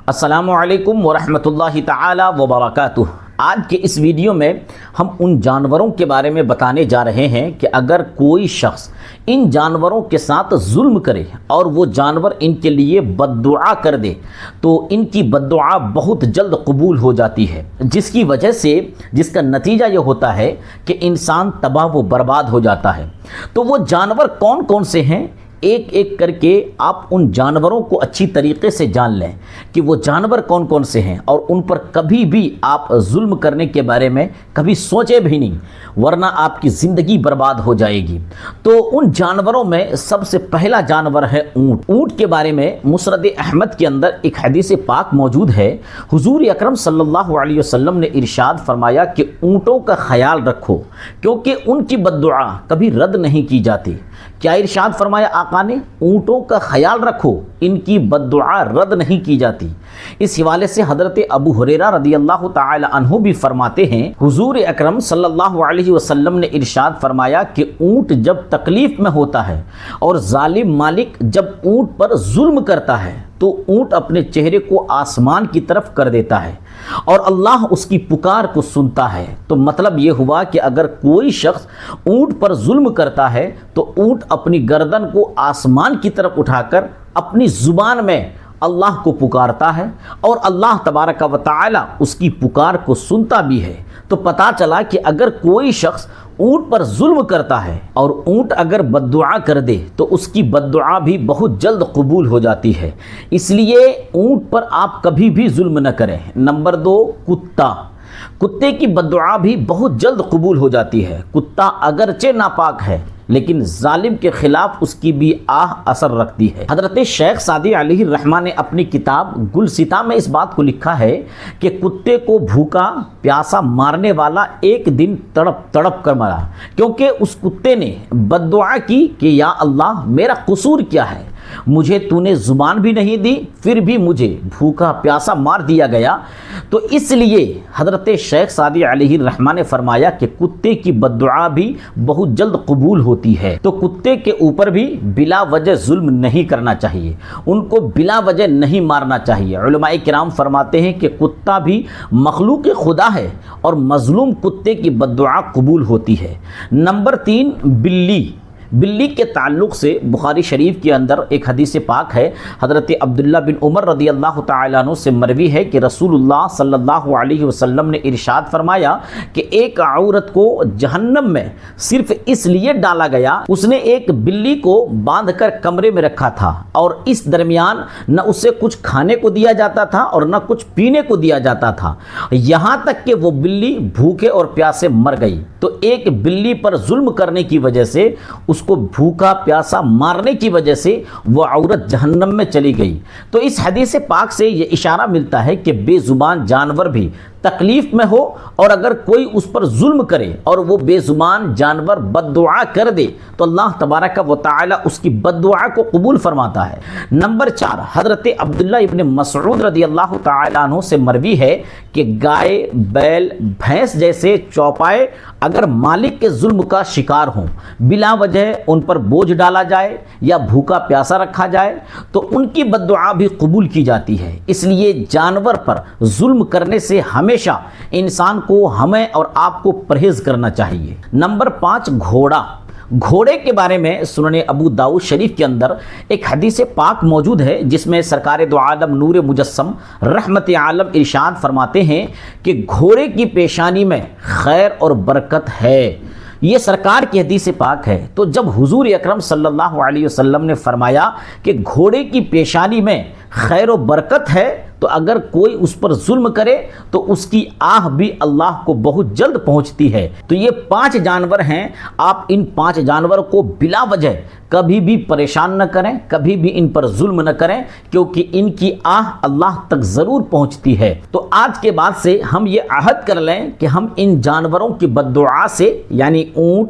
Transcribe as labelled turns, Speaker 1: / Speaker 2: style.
Speaker 1: السلام علیکم ورحمۃ اللہ تعالی وبرکاتہ۔ آج کے اس ویڈیو میں ہم ان جانوروں کے بارے میں بتانے جا رہے ہیں کہ اگر کوئی شخص ان جانوروں کے ساتھ ظلم کرے اور وہ جانور ان کے لیے بد دعا کر دے تو ان کی بد دعا بہت جلد قبول ہو جاتی ہے، جس کی وجہ سے جس کا نتیجہ یہ ہوتا ہے کہ انسان تباہ و برباد ہو جاتا ہے۔ تو وہ جانور کون کون سے ہیں، ایک ایک کر کے آپ ان جانوروں کو اچھی طریقے سے جان لیں کہ وہ جانور کون کون سے ہیں، اور ان پر کبھی بھی آپ ظلم کرنے کے بارے میں کبھی سوچے بھی نہیں، ورنہ آپ کی زندگی برباد ہو جائے گی۔ تو ان جانوروں میں سب سے پہلا جانور ہے اونٹ۔ اونٹ کے بارے میں مسند احمد کے اندر ایک حدیث پاک موجود ہے۔ حضور اکرم صلی اللہ علیہ وسلم نے ارشاد فرمایا کہ اونٹوں کا خیال رکھو کیونکہ ان کی بد دعا کبھی رد نہیں کی جاتی۔ کیا ارشاد فرمایا آقا نے؟ اونٹوں کا خیال رکھو، ان کی بد دعا رد نہیں کی جاتی۔ اس حوالے سے حضرت ابو ہریرہ رضی اللہ تعالی عنہ بھی فرماتے ہیں، حضور اکرم صلی اللہ علیہ وسلم نے ارشاد فرمایا کہ اونٹ جب تکلیف میں ہوتا ہے اور ظالم مالک جب اونٹ پر ظلم کرتا ہے تو اونٹ اپنے چہرے کو آسمان کی طرف کر دیتا ہے اور اللہ اس کی پکار کو سنتا ہے۔ تو مطلب یہ ہوا کہ اگر کوئی شخص اونٹ پر ظلم کرتا ہے تو اونٹ اپنی گردن کو آسمان کی طرف اٹھا کر اپنی زبان میں اللہ کو پکارتا ہے اور اللہ تبارک و تعالی اس کی پکار کو سنتا بھی ہے۔ تو پتہ چلا کہ اگر کوئی شخص اونٹ پر ظلم کرتا ہے اور اونٹ اگر بد دعا کر دے تو اس کی بد دعا بھی بہت جلد قبول ہو جاتی ہے، اس لیے اونٹ پر آپ کبھی بھی ظلم نہ کریں۔ نمبر 2، کتے کی بد دعا بھی بہت جلد قبول ہو جاتی ہے۔ کتا اگرچہ ناپاک ہے لیکن ظالم کے خلاف اس کی بھی آہ اثر رکھتی ہے۔ حضرت شیخ سعدی علیہ الرحمہ نے اپنی کتاب گلستاں میں اس بات کو لکھا ہے کہ کتے کو بھوکا پیاسا مارنے والا ایک دن تڑپ تڑپ کر مرا، کیونکہ اس کتے نے بد دعا کی کہ یا اللہ میرا قصور کیا ہے، مجھے تو نے زبان بھی نہیں دی پھر بھی مجھے بھوکا پیاسا مار دیا گیا۔ تو اس لیے حضرت شیخ سعدی علیہ الرحمہ نے فرمایا کہ کتے کی بد دعا بھی بہت جلد قبول ہوتی ہے۔ تو کتے کے اوپر بھی بلا وجہ ظلم نہیں کرنا چاہیے، ان کو بلا وجہ نہیں مارنا چاہیے۔ علماء کرام فرماتے ہیں کہ کتا بھی مخلوق خدا ہے اور مظلوم کتے کی بد دعا قبول ہوتی ہے۔ نمبر 3، بلی کے تعلق سے بخاری شریف کے اندر ایک حدیث پاک ہے، حضرت عبداللہ بن عمر رضی اللہ تعالیٰ عنہ سے مروی ہے کہ رسول اللہ صلی اللہ علیہ وسلم نے ارشاد فرمایا کہ ایک عورت کو جہنم میں صرف اس لیے ڈالا گیا اس نے ایک بلی کو باندھ کر کمرے میں رکھا تھا اور اس درمیان نہ اسے کچھ کھانے کو دیا جاتا تھا اور نہ کچھ پینے کو دیا جاتا تھا، یہاں تک کہ وہ بلی بھوکے اور پیاسے مر گئی۔ تو ایک بلی پر ظلم کرنے کی وجہ سے، اس کو بھوکا پیاسا مارنے کی وجہ سے وہ عورت جہنم میں چلی گئی۔ تو اس حدیث پاک سے یہ اشارہ ملتا ہے کہ بے زبان جانور بھی تکلیف میں ہو اور اگر کوئی اس پر ظلم کرے اور وہ بے زبان جانور بد دعا کر دے تو اللہ تبارک و تعالی اس کی بد دعا کو قبول فرماتا ہے۔ نمبر 4، حضرت عبداللہ ابن مسعود رضی اللہ تعالی عنہ سے مروی ہے کہ گائے، بیل، بھینس جیسے چوپائے اگر مالک کے ظلم کا شکار ہوں، بلا وجہ ان پر بوجھ ڈالا جائے یا بھوکا پیاسا رکھا جائے تو ان کی بد دعا بھی قبول کی جاتی ہے۔ اس لیے جانور پر ظلم کرنے سے ہمیشہ انسان کو، ہمیں اور آپ کو پرہیز کرنا چاہیے۔ نمبر 5، گھوڑے کے بارے میں سنن ابو داؤد شریف کے اندر ایک حدیث پاک موجود ہے جس میں سرکار دو عالم نور مجسم رحمت عالم ارشاد فرماتے ہیں کہ گھوڑے کی پیشانی میں خیر اور برکت ہے۔ یہ سرکار کی حدیث پاک ہے۔ تو جب حضور اکرم صلی اللہ علیہ وسلم نے فرمایا کہ گھوڑے کی پیشانی میں خیر و برکت ہے تو اگر کوئی اس پر ظلم کرے تو اس کی آہ بھی اللہ کو بہت جلد پہنچتی ہے۔ تو یہ 5 جانور ہیں، آپ ان 5 جانور کو بلا وجہ کبھی بھی پریشان نہ کریں، کبھی بھی ان پر ظلم نہ کریں، کیونکہ ان کی آہ اللہ تک ضرور پہنچتی ہے۔ تو آج کے بعد سے ہم یہ عہد کر لیں کہ ہم ان جانوروں کی بد دعا سے، یعنی اونٹ،